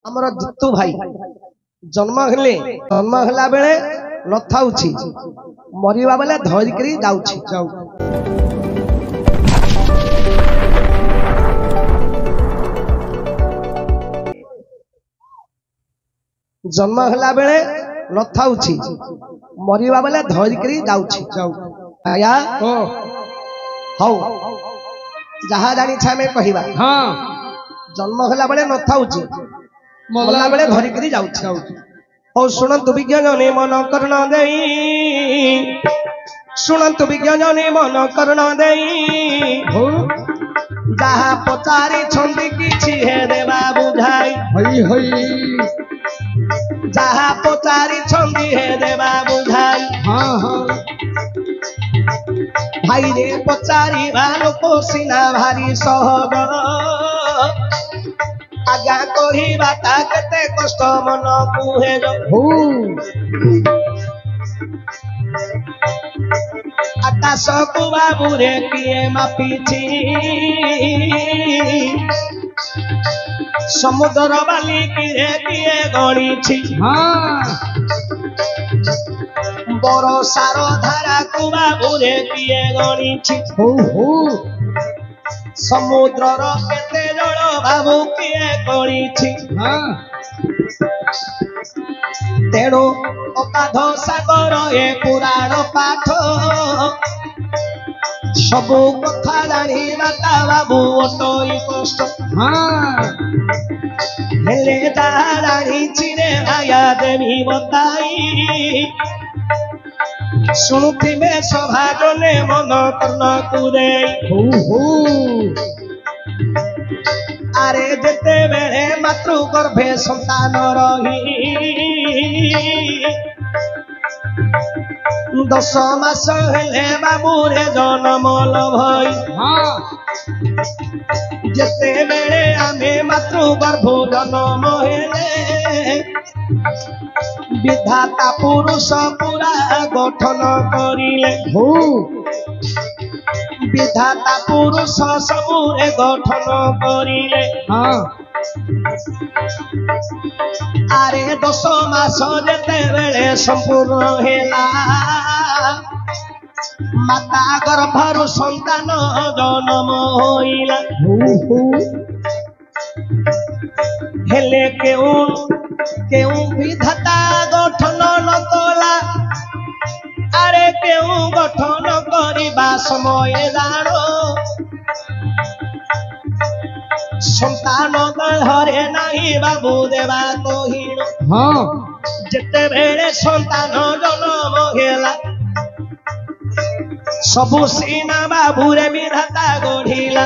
आमर जितु भाई जन्म होला बेले नथाउछि मरिबा बेले धरिकरी जाउछि जन्म होला बेले नथाउछि मरिबा बेले धरिकरी जाउछि आया हौ जहा जानी छामे कहिबा हां जन्म होला बेले नथाउछि मरला बेले धरिकरी जाउछि ओ सुनंतु विज्ञानी मन कर्ण देई सुनंतु विज्ञानी मन कर्ण देई जहा पचारी छंदी किछि हे देवा बुझाई हई हई जहा पचारी छंदी हे देवा बुझाई हां हां भाई रे पचारी भालो को सिना भारी सहग आज्ञा कहिबा ता केते कष्ट मन कुहे आकाश को बाबूरे किए मापिछि समुद्र बाली किए गणिछि बरसार धारा को बाबूरे किए गणिछि समुद्रर केते जल बाबू किए करिछि तेणु अगाध सागर ए पुराण पाठ सबु कथा जानी माता बाबू ओटई कष्ट हेले जानी चिरे आया देवी बताई सुनुथिबे सभा जने मन कर्ण कुदे आरे जेते बेले मातृ गर्भे संतान रही 10 मास हेले बाबूरे जन्मल भई जेते बेले आमे मातृ गर्भ जन्म हेले विधाता पुरुष पूरा गठन करिले विधाता पुरुष सबुरे गठन करिले आरे 10 मास जेते बेले संपूर्ण हेला माता गर्भरु संतान जन्म होइला हेले केउ विधाता गठन न कला आरे केउ गठन करिबा समय जानो संतान गहरे नाही बाबू देवा कहिनो जेते बेले संतान जन्म हेला सबु सीना बाबूरे विधाता गढ़िला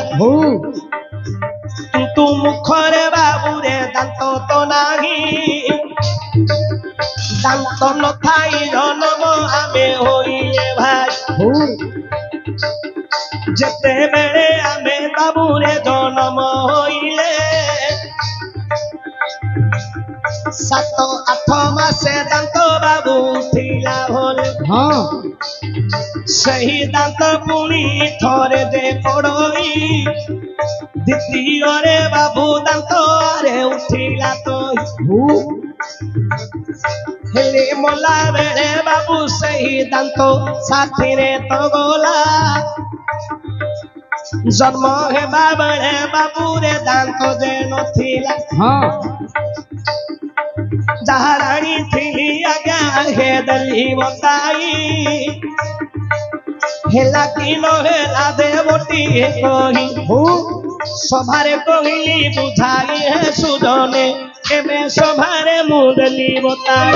तू मुखरे बाबूरे दांत तो नाही दांत न थाई जन्म आमे होइले भाई जेते बेले आमे बाबूरे जन्म होइले 7-8 मासे दांत बाबू उठिला होले सही दांत पुणी थोरे दे पड़ोई द्वितीय रे बाबू दांत रे उठिला तो हेले मोला बेले बाबू सही दांत साथी रे तो गोला जन्म हे बाबे बाबू रे दांत जे नथिला जहा रानी थी आज्ञा हे दली बताई हेला कि न हेला देवटी कही सभारे कहली बुझाई है सुजने एमे सभारे मुदली बताई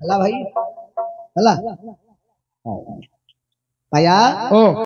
हला भाई हला आया